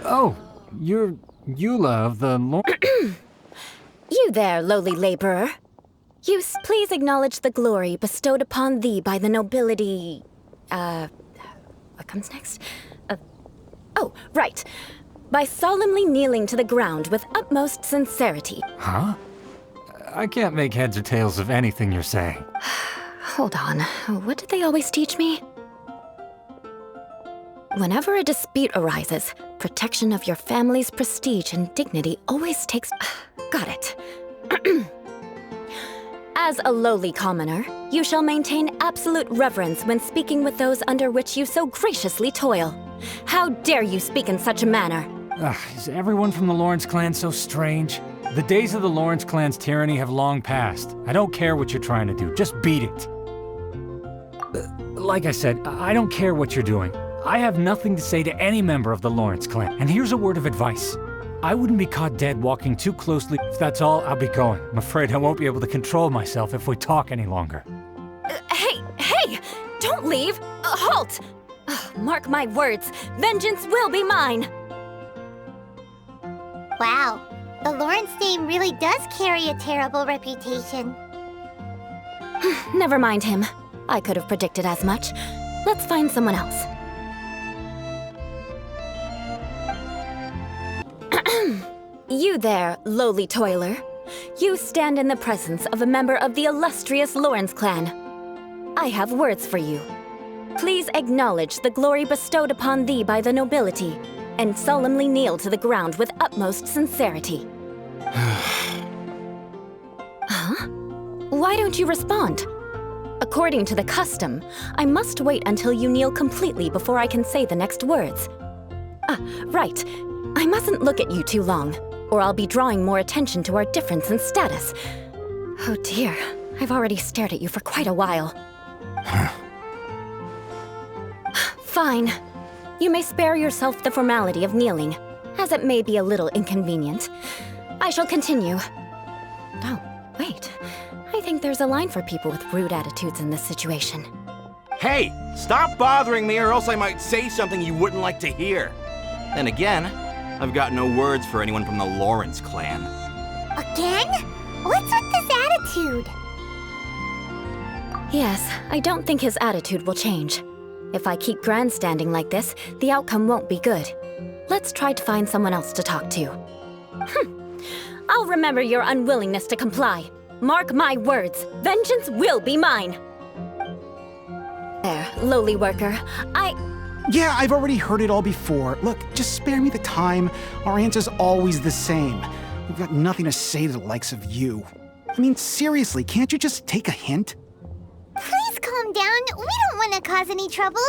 Oh, you're Eula of the You there, lowly laborer. Please acknowledge the glory bestowed upon thee by the nobility... what comes next? Oh, right. By solemnly kneeling to the ground with utmost sincerity. Huh? I can't make heads or tails of anything you're saying. Hold on. What did they always teach me? Whenever a dispute arises, protection of your family's prestige and dignity always takes... Got it. As a lowly commoner, you shall maintain absolute reverence when speaking with those under which you so graciously toil. How dare you speak in such a manner? Is everyone from the Lawrence clan so strange? The days of the Lawrence clan's tyranny have long passed. I don't care what you're trying to do, just beat it. Like I said, I don't care what you're doing. I have nothing to say to any member of the Lawrence clan. And here's a word of advice. I wouldn't be caught dead walking too closely. If that's all, I'll be going. I'm afraid I won't be able to control myself if we talk any longer. Hey! Don't leave! Halt! Mark my words, vengeance will be mine! Wow, the Lawrence name really does carry a terrible reputation. Never mind him. I could have predicted as much. Let's find someone else. You there, lowly toiler. You stand in the presence of a member of the illustrious Lawrence clan. I have words for you. Please acknowledge the glory bestowed upon thee by the nobility, and solemnly kneel to the ground with utmost sincerity. Huh? Why don't you respond? According to the custom, I must wait until you kneel completely before I can say the next words. Right. I mustn't look at you too long, or I'll be drawing more attention to our difference in status. Oh dear, I've already stared at you for quite a while. Fine. You may spare yourself the formality of kneeling, as it may be a little inconvenient. I shall continue. Oh, wait. I think there's a line for people with rude attitudes in this situation. Hey, stop bothering me or else I might say something you wouldn't like to hear. Then again, I've got no words for anyone from the Lawrence clan. Again? What's with this attitude? Yes, I don't think his attitude will change. If I keep grandstanding like this, the outcome won't be good. Let's try to find someone else to talk to. I'll remember your unwillingness to comply. Mark my words, vengeance will be mine. There, lowly worker, Yeah, I've already heard it all before. Look, just spare me the time. Our answer's always the same. We've got nothing to say to the likes of you. I mean, seriously, can't you just take a hint? Please calm down. We don't want to cause any trouble.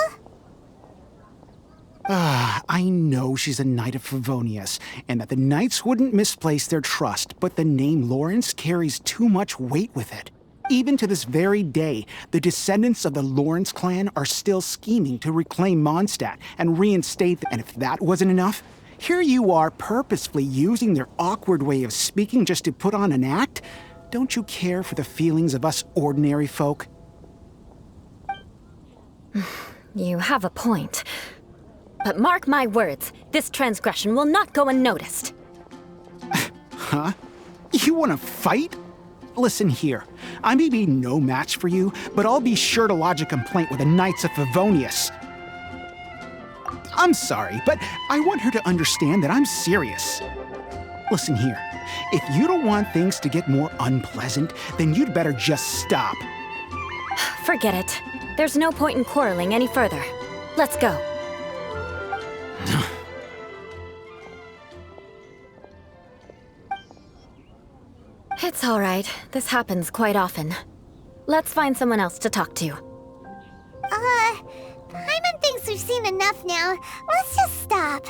I know she's a knight of Favonius, and that the knights wouldn't misplace their trust, but the name Lawrence carries too much weight with it. Even to this very day, the descendants of the Lawrence clan are still scheming to reclaim Mondstadt and reinstate them. And if that wasn't enough, here you are purposefully using their awkward way of speaking just to put on an act? Don't you care for the feelings of us ordinary folk? You have a point. But mark my words, this transgression will not go unnoticed. Huh? You want to fight? Listen here, I may be no match for you, but I'll be sure to lodge a complaint with the Knights of Favonius. I'm sorry, but I want her to understand that I'm serious. Listen here, if you don't want things to get more unpleasant, then you'd better just stop. Forget it. There's no point in quarreling any further. Let's go. It's all right. This happens quite often. Let's find someone else to talk to. Paimon thinks we've seen enough now. Let's just stop.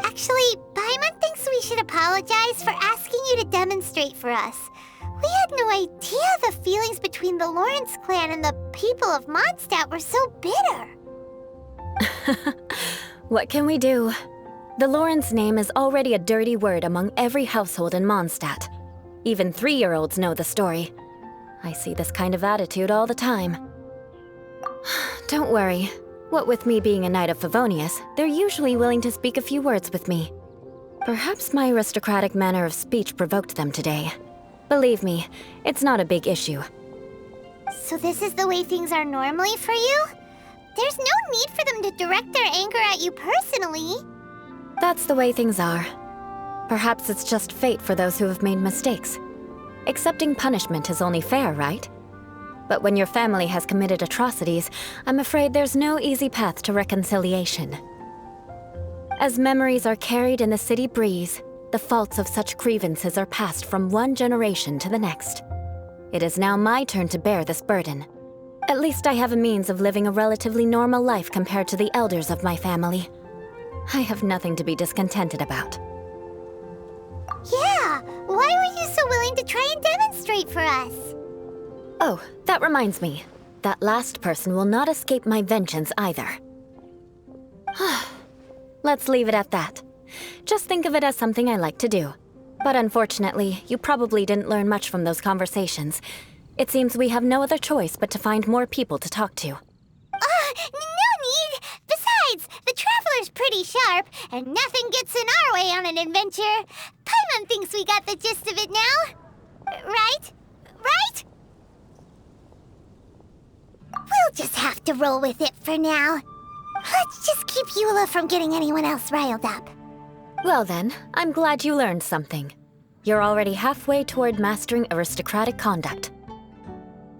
Actually, Paimon thinks we should apologize for asking you to demonstrate for us. We had no idea the feelings between the Lawrence clan and the people of Mondstadt were so bitter. What can we do? The Lawrence name is already a dirty word among every household in Mondstadt. Even 3-year-olds know the story. I see this kind of attitude all the time. Don't worry. What with me being a Knight of Favonius, they're usually willing to speak a few words with me. Perhaps my aristocratic manner of speech provoked them today. Believe me, it's not a big issue. So this is the way things are normally for you? There's no need for them to direct their anger at you personally. That's the way things are. Perhaps it's just fate for those who have made mistakes. Accepting punishment is only fair, right? But when your family has committed atrocities, I'm afraid there's no easy path to reconciliation. As memories are carried in the city breeze, the faults of such grievances are passed from one generation to the next. It is now my turn to bear this burden. At least I have a means of living a relatively normal life compared to the elders of my family. I have nothing to be discontented about. Yeah, why were you so willing to try and demonstrate for us? Oh, that reminds me. That last person will not escape my vengeance either. Let's leave it at that. Just think of it as something I like to do. But unfortunately, you probably didn't learn much from those conversations. It seems we have no other choice but to find more people to talk to. No need! Besides, the Traveler's pretty sharp, and nothing gets in our way on an adventure. Paimon thinks we got the gist of it now. Right? Right? We'll just have to roll with it for now. Let's just keep Eula from getting anyone else riled up. Well then, I'm glad you learned something. You're already halfway toward mastering aristocratic conduct.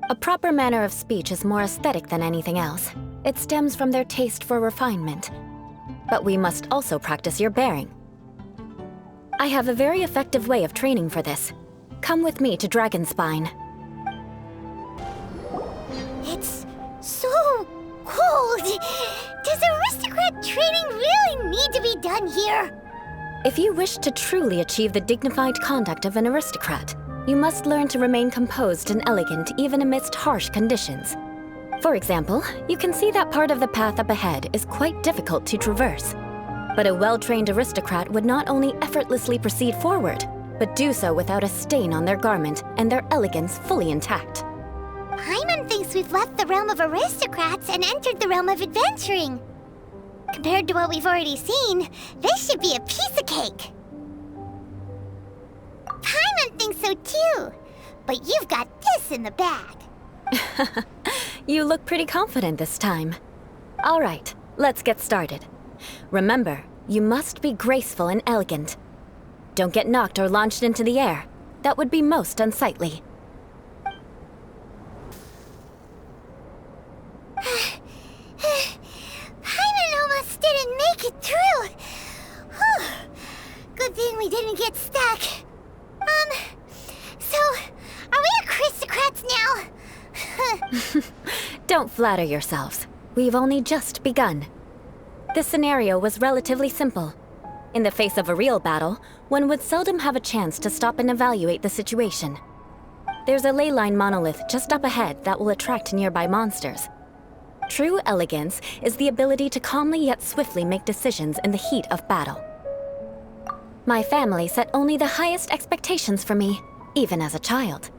A proper manner of speech is more aesthetic than anything else. It stems from their taste for refinement. But we must also practice your bearing. I have a very effective way of training for this. Come with me to Dragonspine. It's so cold. Does aristocrat training really need to be done here? If you wish to truly achieve the dignified conduct of an aristocrat, you must learn to remain composed and elegant even amidst harsh conditions. For example, you can see that part of the path up ahead is quite difficult to traverse. But a well-trained aristocrat would not only effortlessly proceed forward, but do so without a stain on their garment and their elegance fully intact. Paimon thinks we've left the realm of aristocrats and entered the realm of adventuring. Compared to what we've already seen, this should be a piece of cake. Paimon thinks so too, but you've got this in the bag. You look pretty confident this time. All right, let's get started. Remember, you must be graceful and elegant. Don't get knocked or launched into the air. That would be most unsightly. Paimon almost didn't make it through. Whew. Good thing we didn't get stuck. So, are we aristocrats now? Don't flatter yourselves. We've only just begun. This scenario was relatively simple. In the face of a real battle, one would seldom have a chance to stop and evaluate the situation. There's a ley line monolith just up ahead that will attract nearby monsters. True elegance is the ability to calmly yet swiftly make decisions in the heat of battle. My family set only the highest expectations for me, even as a child.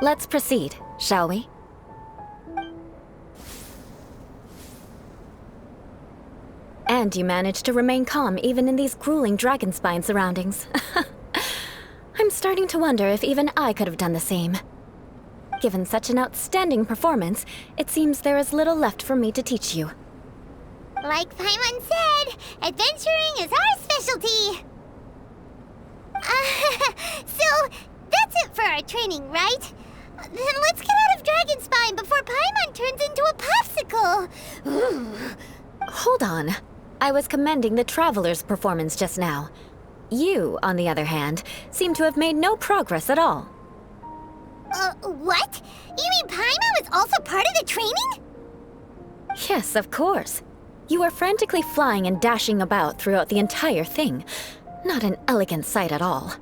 Let's proceed, shall we? And you managed to remain calm even in these grueling Dragonspine surroundings. I'm starting to wonder if even I could have done the same. Given such an outstanding performance, it seems there is little left for me to teach you. Like Paimon said, adventuring is our specialty. So, that's it for our training, right? Then let's get out of Dragonspine before Paimon turns into a popsicle. Hold on. I was commending the Traveler's performance just now. You, on the other hand, seem to have made no progress at all. What? You mean Paimon was also part of the training? Yes, of course. You were frantically flying and dashing about throughout the entire thing. Not an elegant sight at all.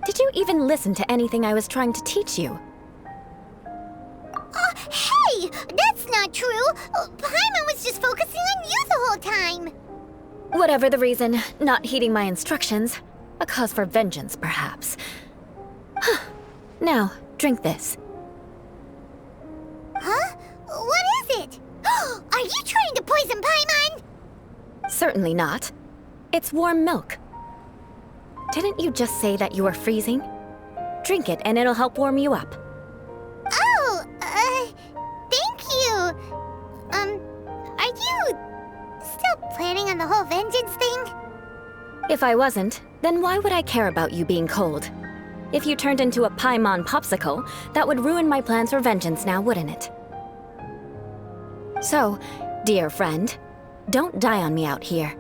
Did you even listen to anything I was trying to teach you? Hey! That's not true! Paimon was just focusing on you the whole time! Whatever the reason, not heeding my instructions. A cause for vengeance, perhaps. Now, drink this. Huh? What is it? Are Are you trying to poison Paimon? Certainly not. It's warm milk. Didn't you just say that you were freezing? Drink it and it'll help warm you up. Oh, thank you. Are you still planning on the whole vengeance thing? If I wasn't, then why would I care about you being cold? If you turned into a Paimon popsicle, that would ruin my plans for vengeance now, wouldn't it? So, dear friend, don't die on me out here.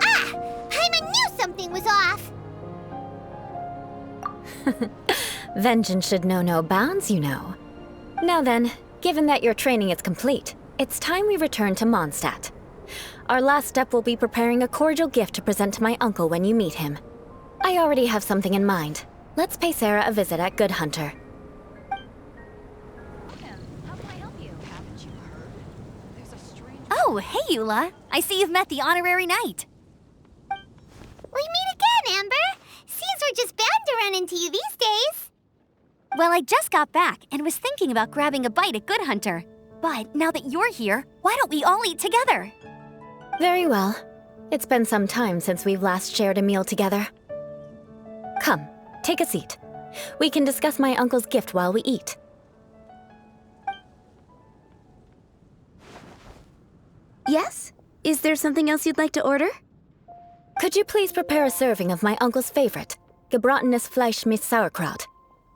Ah! Paimon knew something was off! Vengeance should know no bounds, you know. Now then, given that your training is complete, it's time we return to Mondstadt. Our last step will be preparing a cordial gift to present to my uncle when you meet him. I already have something in mind. Let's pay Sarah a visit at Good Hunter. Oh, hey, Eula. I see you've met the honorary knight. We meet again, Amber! Seems we're just bound to run into you these days. Well, I just got back and was thinking about grabbing a bite at Good Hunter. But now that you're here, why don't we all eat together? Very well. It's been some time since we've last shared a meal together. Come, take a seat. We can discuss my uncle's gift while we eat. Yes? Is there something else you'd like to order? Could you please prepare a serving of my uncle's favorite, gebratenes Fleisch mit Sauerkraut?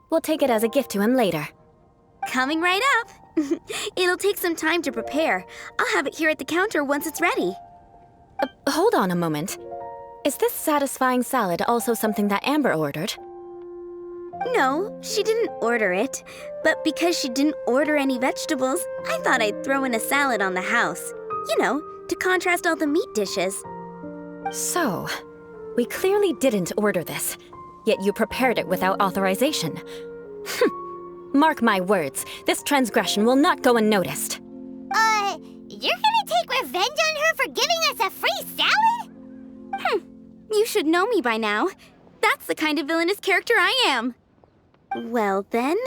We'll take it as a gift to him later. Coming right up. It'll take some time to prepare. I'll have it here at the counter once it's ready. Hold on a moment. Is this satisfying salad also something that Amber ordered? No, she didn't order it. But because she didn't order any vegetables, I thought I'd throw in a salad on the house. You know, to contrast all the meat dishes. So, we clearly didn't order this, yet you prepared it without authorization. Mark my words, this transgression will not go unnoticed. You're gonna take revenge on her for giving us a free salad? You should know me by now. That's the kind of villainous character I am. Well then,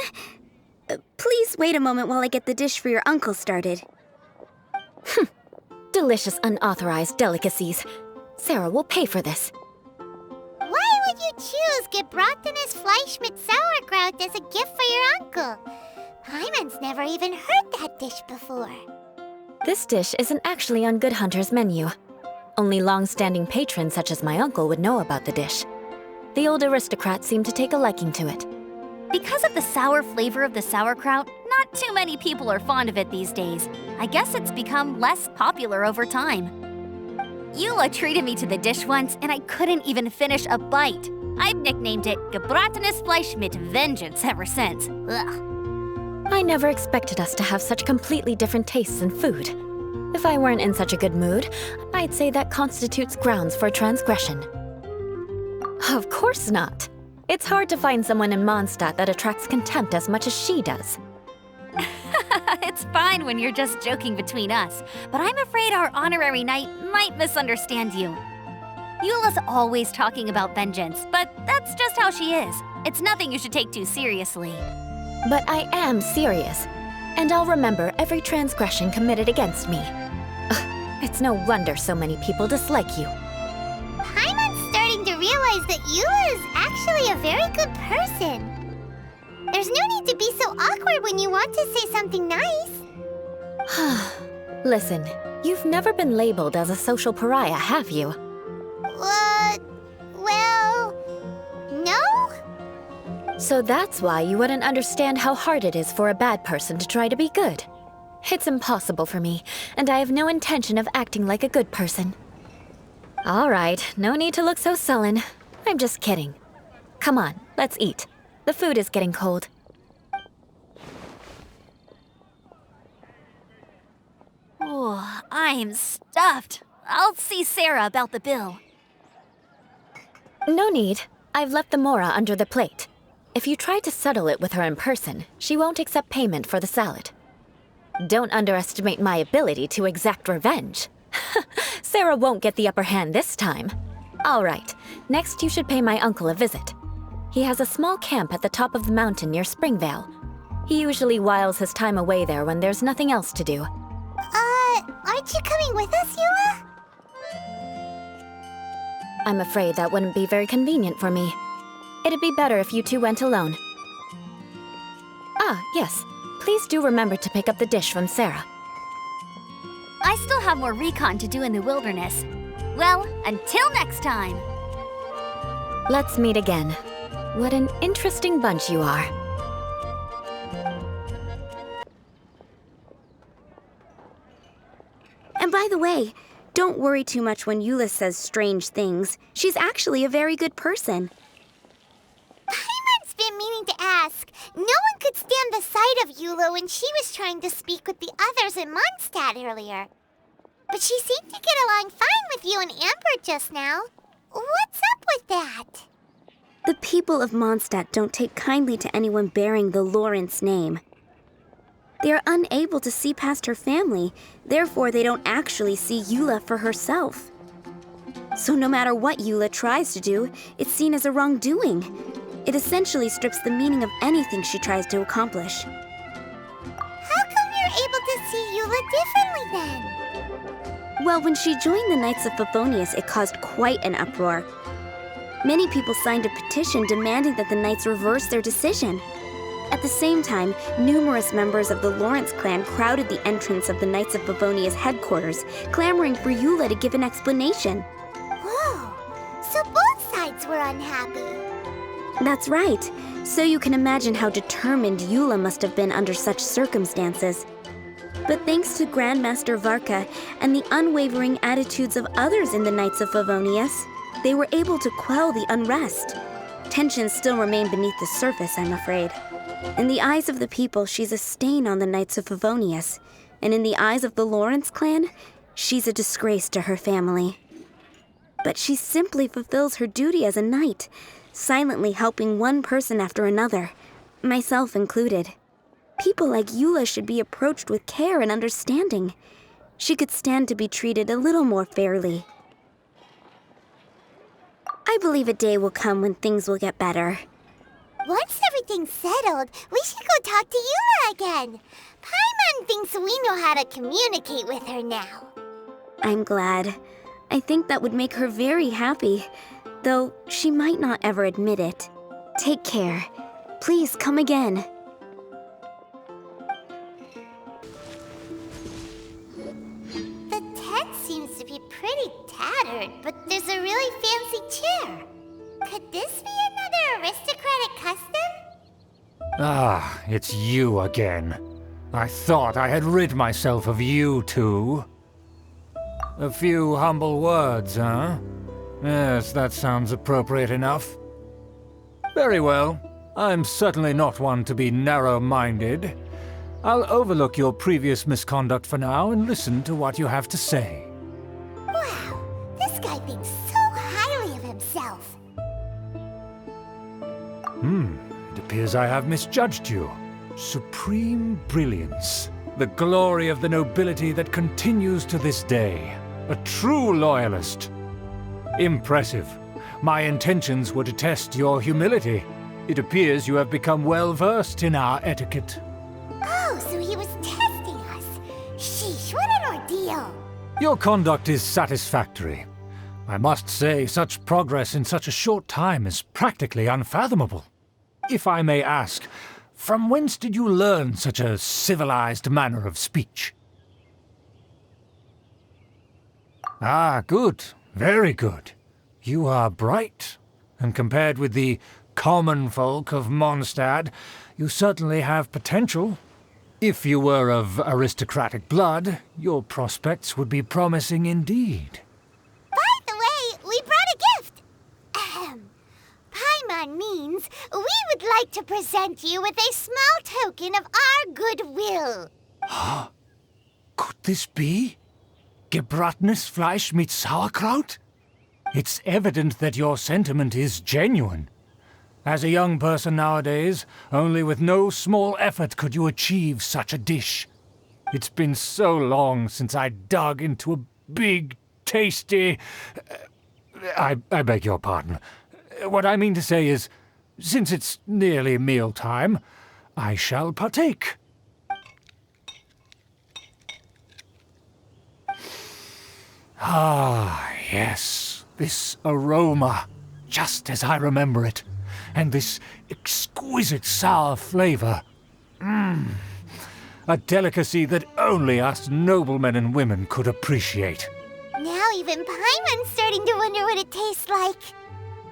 please wait a moment while I get the dish for your uncle started. Delicious unauthorized delicacies. Sarah will pay for this. Why would you choose gebratenes Fleisch mit Sauerkraut as a gift for your uncle? Paimon's never even heard that dish before. This dish isn't actually on Good Hunter's menu. Only long-standing patrons such as my uncle would know about the dish. The old aristocrats seem to take a liking to it. Because of the sour flavor of the sauerkraut, not too many people are fond of it these days. I guess it's become less popular over time. Eula treated me to the dish once, and I couldn't even finish a bite. I've nicknamed it gebratenes Fleisch mit Vengeance ever since. Ugh. I never expected us to have such completely different tastes in food. If I weren't in such a good mood, I'd say that constitutes grounds for transgression. Of course not. It's hard to find someone in Mondstadt that attracts contempt as much as she does. It's fine when you're just joking between us, but I'm afraid our honorary knight might misunderstand you. Eula's always talking about vengeance, but that's just how she is. It's nothing you should take too seriously. But I am serious, and I'll remember every transgression committed against me. Ugh, it's no wonder so many people dislike you. Paimon's starting to realize that Eula is actually a very good person. There's no need to be so awkward when you want to say something nice. Listen, you've never been labeled as a social pariah, have you? Well, no? So that's why you wouldn't understand how hard it is for a bad person to try to be good. It's impossible for me, and I have no intention of acting like a good person. All right, no need to look so sullen. I'm just kidding. Come on, let's eat. The food is getting cold. Oh, I'm stuffed. I'll see Sarah about the bill. No need. I've left the mora under the plate. If you try to settle it with her in person, she won't accept payment for the salad. Don't underestimate my ability to exact revenge. Sarah won't get the upper hand this time. All right, next you should pay my uncle a visit. He has a small camp at the top of the mountain near Springvale. He usually whiles his time away there when there's nothing else to do. aren't you coming with us, Eula? I'm afraid that wouldn't be very convenient for me. It'd be better if you two went alone. Ah, yes. Please do remember to pick up the dish from Sarah. I still have more recon to do in the wilderness. Well, until next time! Let's meet again. What an interesting bunch you are. And by the way, don't worry too much when Eula says strange things. She's actually a very good person. Paimon's been meaning to ask. No one could stand the sight of Eula when she was trying to speak with the others in Mondstadt earlier. But she seemed to get along fine with you and Amber just now. What's up with that? The people of Mondstadt don't take kindly to anyone bearing the Lawrence name. They are unable to see past her family, therefore they don't actually see Eula for herself. So no matter what Eula tries to do, it's seen as a wrongdoing. It essentially strips the meaning of anything she tries to accomplish. How come you're able to see Eula differently then? Well, when she joined the Knights of Favonius, it caused quite an uproar. Many people signed a petition demanding that the Knights reverse their decision. At the same time, numerous members of the Lawrence clan crowded the entrance of the Knights of Favonius headquarters, clamoring for Eula to give an explanation. Whoa, so both sides were unhappy. That's right. So you can imagine how determined Eula must have been under such circumstances. But thanks to Grandmaster Varka and the unwavering attitudes of others in the Knights of Favonius, they were able to quell the unrest. Tensions still remain beneath the surface, I'm afraid. In the eyes of the people, she's a stain on the Knights of Favonius, and in the eyes of the Lawrence clan, she's a disgrace to her family. But she simply fulfills her duty as a knight, silently helping one person after another, myself included. People like Eula should be approached with care and understanding. She could stand to be treated a little more fairly. I believe a day will come when things will get better. Once everything's settled, we should go talk to Eula again. Paimon thinks we know how to communicate with her now. I'm glad. I think that would make her very happy, though she might not ever admit it. Take care. Please come again. The tent seems to be pretty tattered, but there's a really fancy chair. Could this be another aristocratic custom? Ah, it's you again. I thought I had rid myself of you two. A few humble words, huh? Yes, that sounds appropriate enough. Very well. I'm certainly not one to be narrow-minded. I'll overlook your previous misconduct for now and listen to what you have to say. Wow, this guy thinks so highly of himself. It appears I have misjudged you. Supreme brilliance. The glory of the nobility that continues to this day. A true loyalist. Impressive. My intentions were to test your humility. It appears you have become well-versed in our etiquette. Oh, so he was testing us. Sheesh, what an ordeal. Your conduct is satisfactory. I must say, such progress in such a short time is practically unfathomable. If I may ask, from whence did you learn such a civilized manner of speech? Ah, good. Very good. You are bright, and compared with the common folk of Mondstadt, you certainly have potential. If you were of aristocratic blood, your prospects would be promising indeed. By the way, we brought a gift. Paimon means we would like to present you with a small token of our goodwill. Could this be? Gebratenes Fleisch mit Sauerkraut? It's evident that your sentiment is genuine. As a young person nowadays, only with no small effort could you achieve such a dish. It's been so long since I dug into a big, tasty... I beg your pardon. What I mean to say is, since it's nearly mealtime, I shall partake. Ah, yes. This aroma, just as I remember it. And this exquisite sour flavor. A delicacy that only us noblemen and women could appreciate. Now even Paimon's starting to wonder what it tastes like.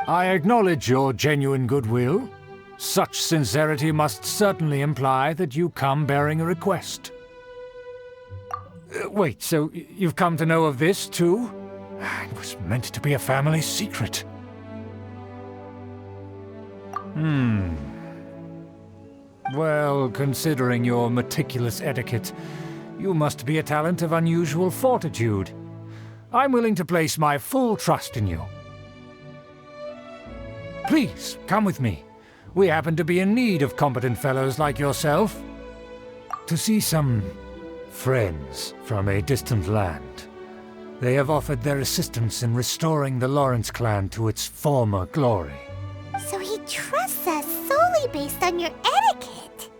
I acknowledge your genuine goodwill. Such sincerity must certainly imply that you come bearing a request. Wait, so you've come to know of this, too? It was meant to be a family secret. Well, considering your meticulous etiquette, you must be a talent of unusual fortitude. I'm willing to place my full trust in you. Please, come with me. We happen to be in need of competent fellows like yourself. To see some friends from a distant land. They have offered their assistance in restoring the Lawrence clan to its former glory. So he trusts us solely based on your etiquette.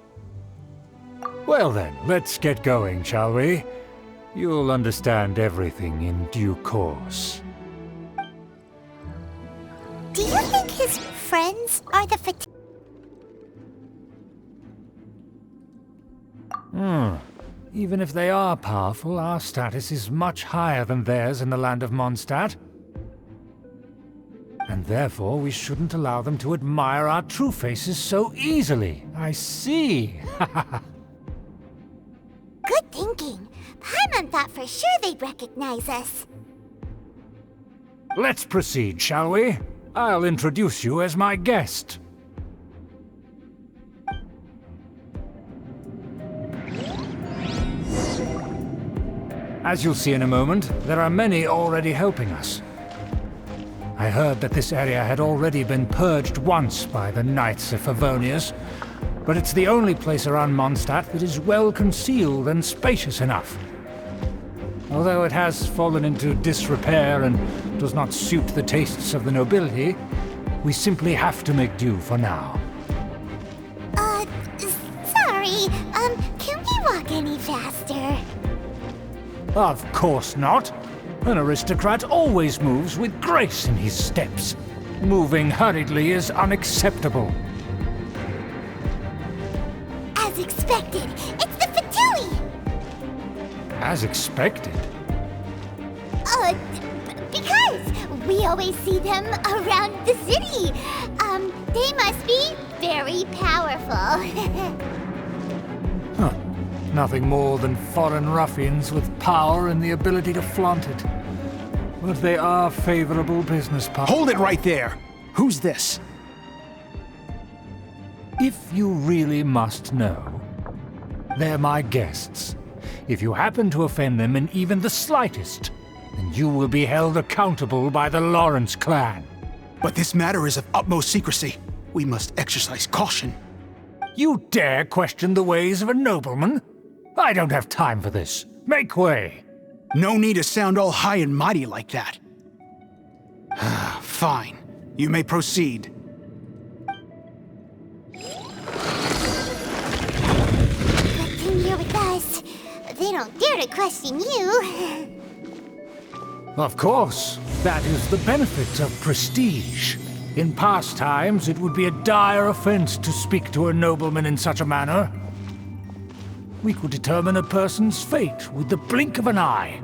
Well then, let's get going, shall we? You'll understand everything in due course. Do you think his friends are the Even if they are powerful, our status is much higher than theirs in the land of Mondstadt. And therefore, we shouldn't allow them to admire our true faces so easily. I see. Good thinking. Paimon thought for sure they'd recognize us. Let's proceed, shall we? I'll introduce you as my guest. As you'll see in a moment, there are many already helping us. I heard that this area had already been purged once by the Knights of Favonius, but it's the only place around Mondstadt that is well concealed and spacious enough. Although it has fallen into disrepair and does not suit the tastes of the nobility, we simply have to make do for now. Sorry, can we walk any faster? Of course not. An aristocrat always moves with grace in his steps. Moving hurriedly is unacceptable. As expected, it's the Fatui! As expected. Because we always see them around the city. They must be very powerful. Nothing more than foreign ruffians with power and the ability to flaunt it. But they are favorable business partners. Hold it right there! Who's this? If you really must know, they're my guests. If you happen to offend them in even the slightest, then you will be held accountable by the Lawrence clan. But this matter is of utmost secrecy. We must exercise caution. You dare question the ways of a nobleman? I don't have time for this. Make way! No need to sound all high and mighty like that. Fine. You may proceed. Good thing you're with us. They don't dare to question you. Of course. That is the benefit of prestige. In past times, it would be a dire offense to speak to a nobleman in such a manner. We could determine a person's fate with the blink of an eye.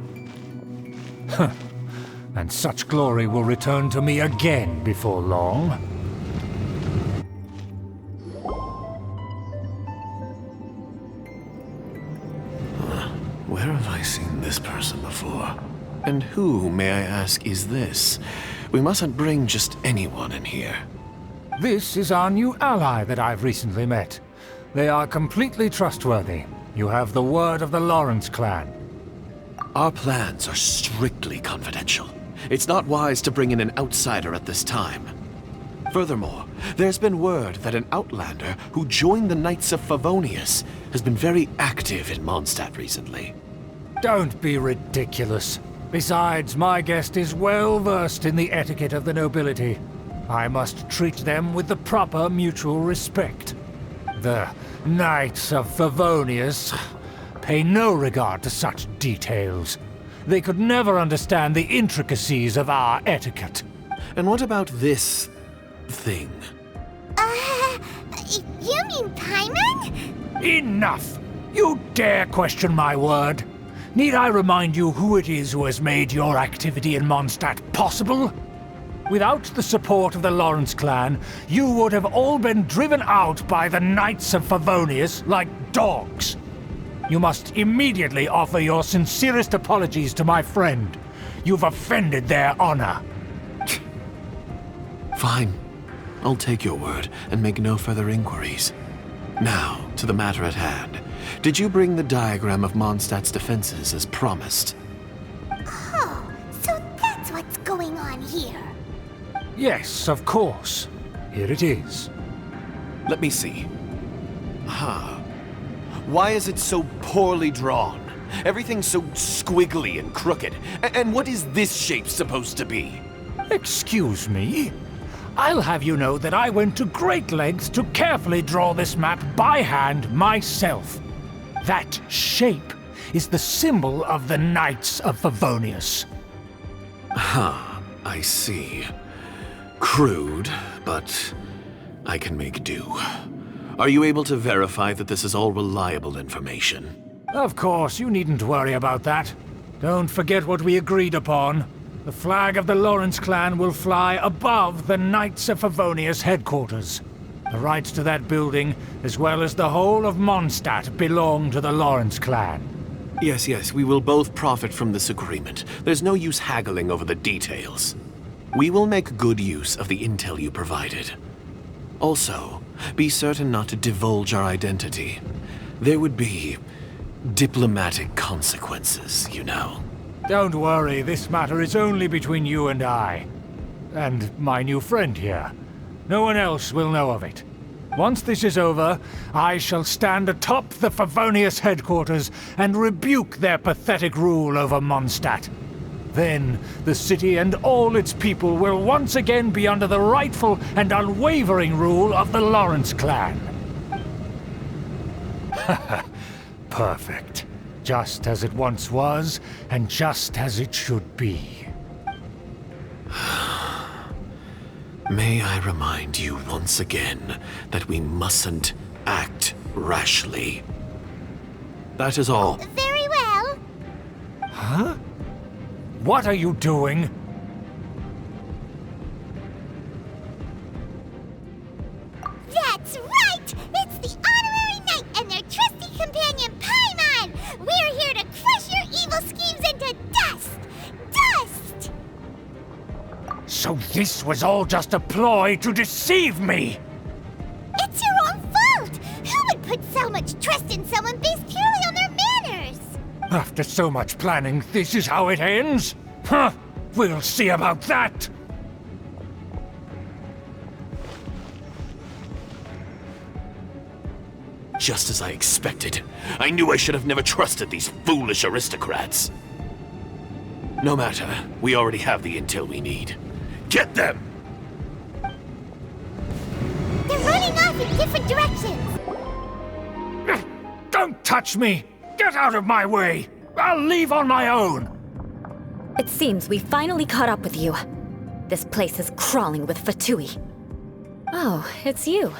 And such glory will return to me again before long. Where have I seen this person before? And who, may I ask, is this? We mustn't bring just anyone in here. This is our new ally that I've recently met. They are completely trustworthy. You have the word of the Lawrence clan. Our plans are strictly confidential. It's not wise to bring in an outsider at this time. Furthermore, there's been word that an outlander who joined the Knights of Favonius has been very active in Mondstadt recently. Don't be ridiculous. Besides, my guest is well versed in the etiquette of the nobility. I must treat them with the proper mutual respect. The Knights of Favonius pay no regard to such details. They could never understand the intricacies of our etiquette. And what about this thing? You mean Paimon? Enough! You dare question my word? Need I remind you who it is who has made your activity in Mondstadt possible? Without the support of the Lawrence clan, you would have all been driven out by the Knights of Favonius like dogs. You must immediately offer your sincerest apologies to my friend. You've offended their honor. Fine. I'll take your word and make no further inquiries. Now, to the matter at hand. Did you bring the diagram of Mondstadt's defenses as promised? Oh, so that's what's going on here. Yes, of course. Here it is. Let me see. Why is it so poorly drawn? Everything's so squiggly and crooked. And what is this shape supposed to be? Excuse me? I'll have you know that I went to great lengths to carefully draw this map by hand myself. That shape is the symbol of the Knights of Favonius. I see. Crude, but I can make do. Are you able to verify that this is all reliable information? Of course, you needn't worry about that. Don't forget what we agreed upon. The flag of the Lawrence clan will fly above the Knights of Favonius headquarters. The rights to that building, as well as the whole of Mondstadt, belong to the Lawrence clan. Yes, we will both profit from this agreement. There's no use haggling over the details. We will make good use of the intel you provided. Also, be certain not to divulge our identity. There would be diplomatic consequences, you know. Don't worry, this matter is only between you and I. And my new friend here. No one else will know of it. Once this is over, I shall stand atop the Favonius headquarters and rebuke their pathetic rule over Mondstadt. Then, the city and all its people will once again be under the rightful and unwavering rule of the Lawrence clan. Perfect. Just as it once was, and just as it should be. May I remind you once again that we mustn't act rashly. That is all. Very well. Huh? What are you doing? That's right! It's the Honorary Knight and their trusty companion, Paimon! We're here to crush your evil schemes into dust! Dust! So this was all just a ploy to deceive me! It's your own fault! Who would put so much trust in someone based purely on their manners? After so much planning, this is how it ends? Huh! We'll see about that! Just as I expected. I knew I should have never trusted these foolish aristocrats. No matter, we already have the intel we need. Get them! They're running off in different directions! Don't touch me! Get out of my way! I'll leave on my own! It seems we finally caught up with you. This place is crawling with Fatui. Oh, it's you.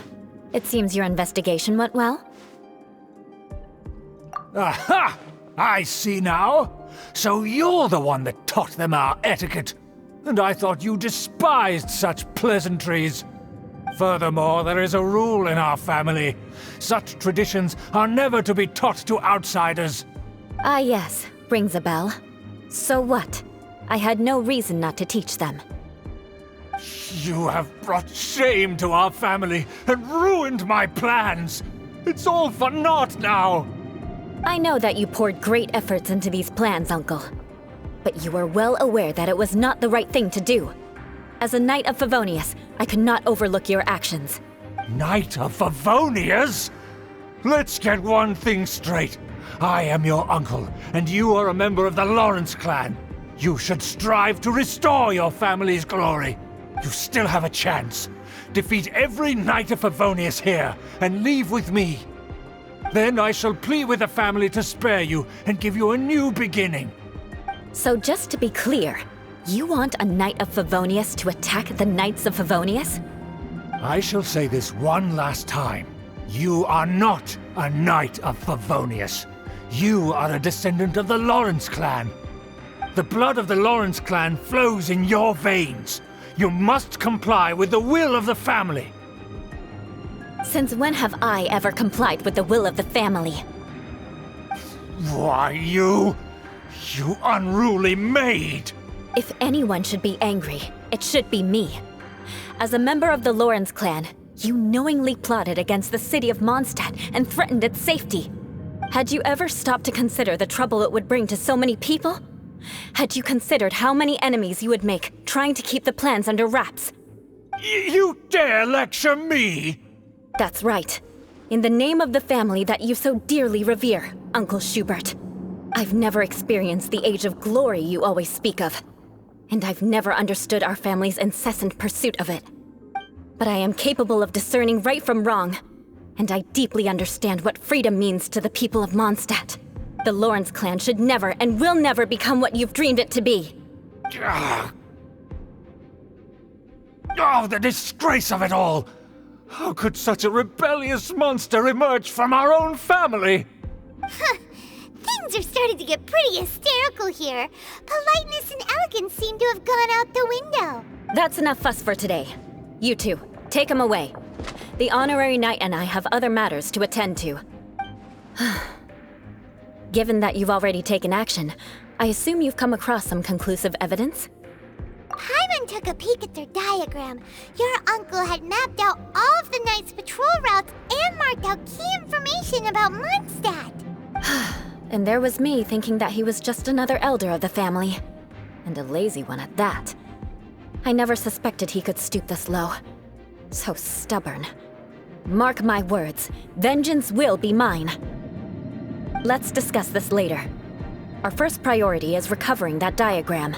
It seems your investigation went well. Aha! I see now! So you're the one that taught them our etiquette! And I thought you despised such pleasantries! Furthermore, there is a rule in our family. Such traditions are never to be taught to outsiders. Ah yes, rings a bell. So what? I had no reason not to teach them. You have brought shame to our family and ruined my plans. It's all for naught now. I know that you poured great efforts into these plans, Uncle. But you were well aware that it was not the right thing to do. As a Knight of Favonius, I could not overlook your actions. Knight of Favonius? Let's get one thing straight. I am your uncle, and you are a member of the Lawrence clan. You should strive to restore your family's glory. You still have a chance. Defeat every Knight of Favonius here, and leave with me. Then I shall plead with the family to spare you and give you a new beginning. So just to be clear, you want a Knight of Favonius to attack the Knights of Favonius? I shall say this one last time. You are not a Knight of Favonius. You are a descendant of the Lawrence clan. The blood of the Lawrence clan flows in your veins. You must comply with the will of the family. Since when have I ever complied with the will of the family? Why, you unruly maid! If anyone should be angry, it should be me. As a member of the Lawrence clan, you knowingly plotted against the city of Mondstadt and threatened its safety. Had you ever stopped to consider the trouble it would bring to so many people? Had you considered how many enemies you would make trying to keep the plans under wraps? You dare lecture me? That's right. In the name of the family that you so dearly revere, Uncle Schubert. I've never experienced the age of glory you always speak of. And I've never understood our family's incessant pursuit of it. But I am capable of discerning right from wrong. And I deeply understand what freedom means to the people of Mondstadt. The Lawrence clan should never and will never become what you've dreamed it to be. Oh, the disgrace of it all! How could such a rebellious monster emerge from our own family? Things are starting to get pretty hysterical here. Politeness and elegance seem to have gone out the window. That's enough fuss for today. You two, take him away. The honorary knight and I have other matters to attend to. Given that you've already taken action, I assume you've come across some conclusive evidence? Paimon took a peek at their diagram. Your uncle had mapped out all of the Knight's patrol routes and marked out key information about Mondstadt. And there was me thinking that he was just another elder of the family. And a lazy one at that. I never suspected he could stoop this low. So stubborn. Mark my words, vengeance will be mine. Let's discuss this later. Our first priority is recovering that diagram.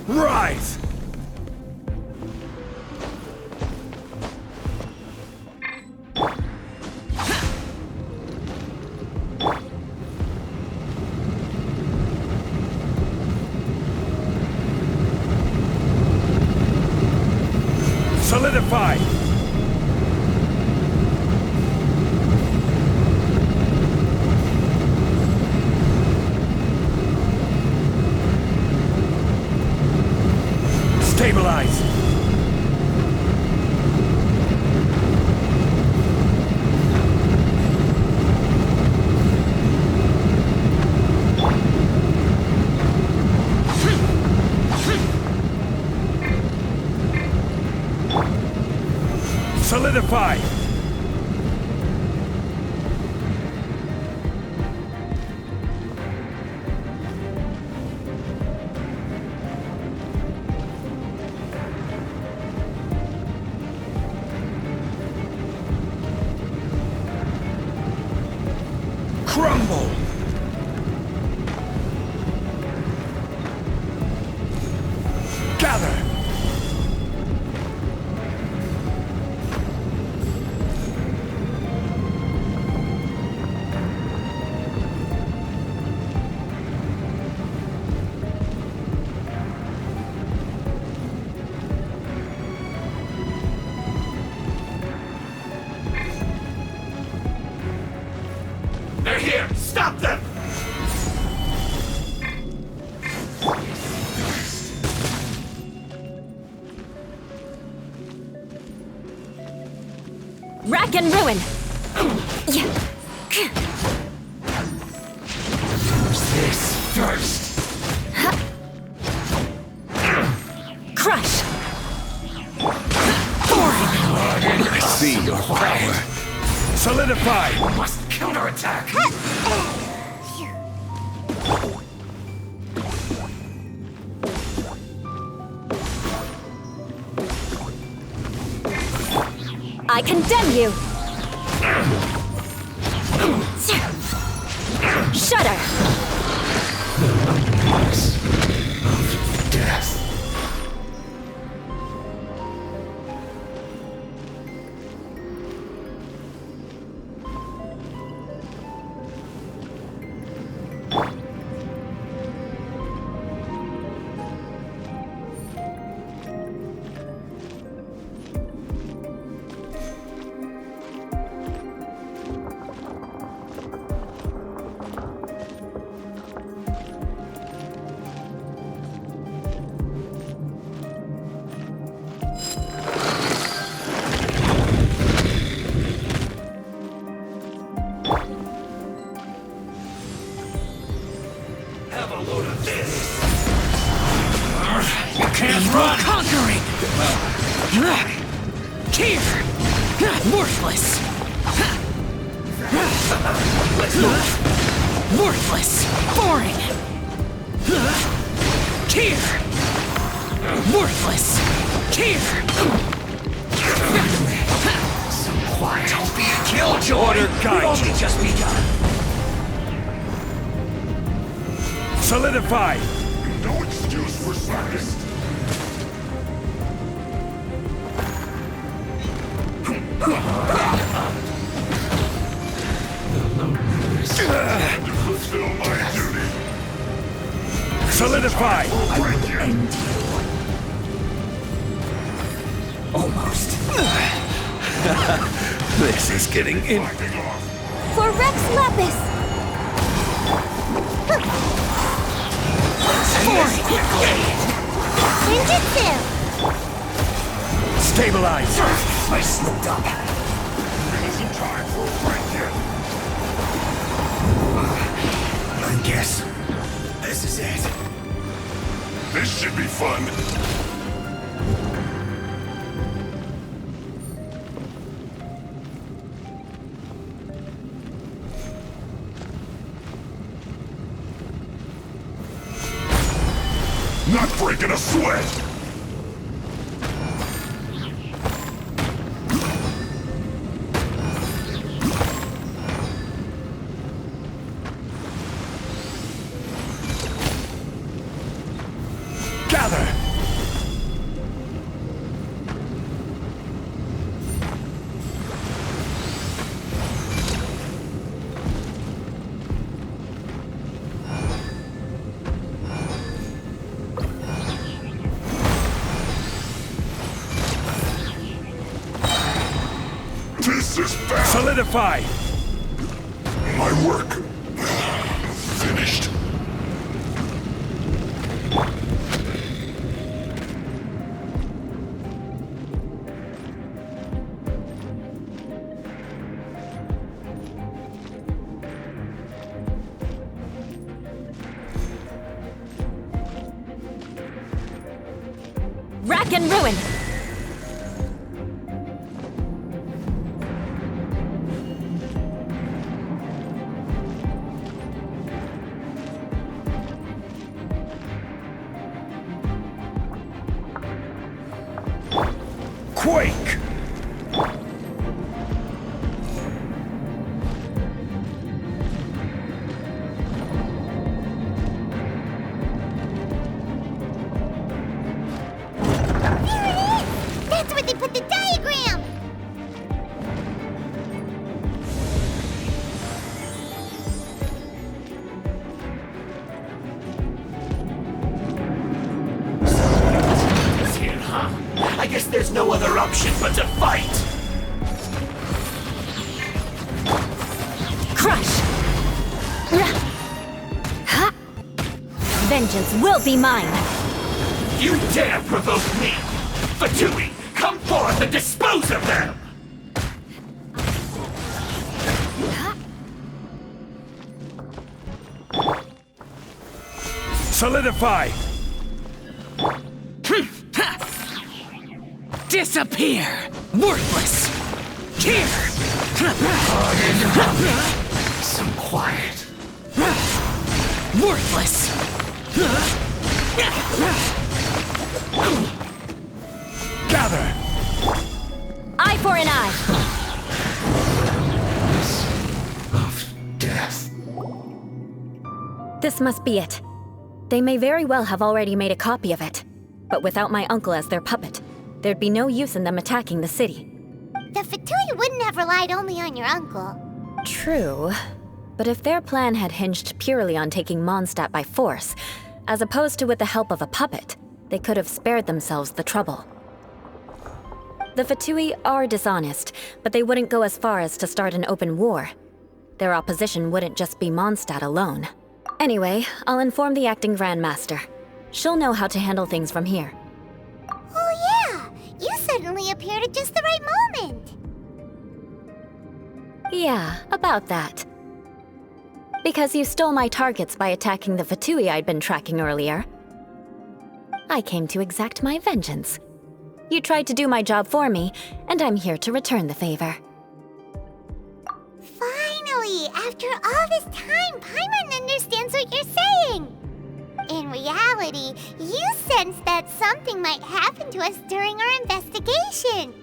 Rise! Solidify! Stabilize! Solidify! Crumble! Gather! They're here! Stop them! Rack and ruin! This first! Crush! I see your power. Solidify! Must counterattack! I condemn you! Shudder! Death. Conquering! Here! Worthless! Worthless! Boring! Here! Worthless! Here! Quiet. Don't be a killjoy. Order guide. We've only just begun. Solidify! No excuse for slackest. Fulfill my duty. Solidify! I will end you. Almost. This is getting in. Backing off. For Rex Lapis! Ninjutsu! Stabilize! I slipped up. There isn't time for a fight yet. I guess this is it. This should be fun. Not breaking a sweat! Gather! This is bad! Solidify! My work finished. Rack and ruin! Quake! That's where they put the diagram! Here, huh? I guess there's no other option but to fight! Crush! Ha! Vengeance will be mine! You dare provoke me! Fatui, come forth and dispose of them! Solidify! Disappear! Worthless! Here! Some quiet. Worthless! Gather! Eye for an eye! Of death. This must be it. They may very well have already made a copy of it. But without my uncle as their puppet, there'd be no use in them attacking the city. The Fatui wouldn't have relied only on your uncle. True. But if their plan had hinged purely on taking Mondstadt by force, as opposed to with the help of a puppet, they could have spared themselves the trouble. The Fatui are dishonest, but they wouldn't go as far as to start an open war. Their opposition wouldn't just be Mondstadt alone. Anyway, I'll inform the acting Grandmaster. She'll know how to handle things from here. Oh yeah! You suddenly appeared at just the right moment! Yeah, about that. Because you stole my targets by attacking the Fatui I'd been tracking earlier. I came to exact my vengeance. You tried to do my job for me, and I'm here to return the favor. Finally! After all this time, Paimon understands what you're saying! In reality, you sensed that something might happen to us during our investigation.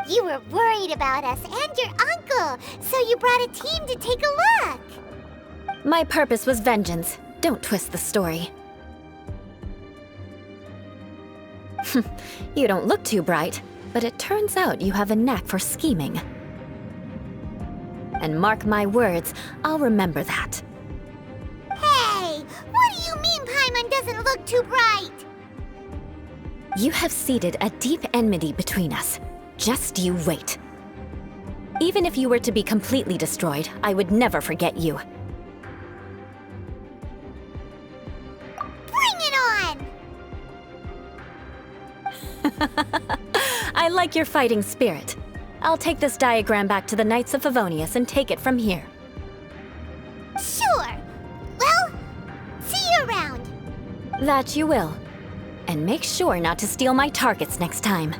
You were worried about us and your uncle, so you brought a team to take a look. My purpose was vengeance. Don't twist the story. You don't look too bright, but it turns out you have a knack for scheming. And mark my words, I'll remember that. Hey, what do you mean Paimon doesn't look too bright? You have seeded a deep enmity between us. Just you wait. Even if you were to be completely destroyed, I would never forget you. Bring it on! I like your fighting spirit. I'll take this diagram back to the Knights of Favonius and take it from here. Sure. Well, see you around. That you will. And make sure not to steal my targets next time.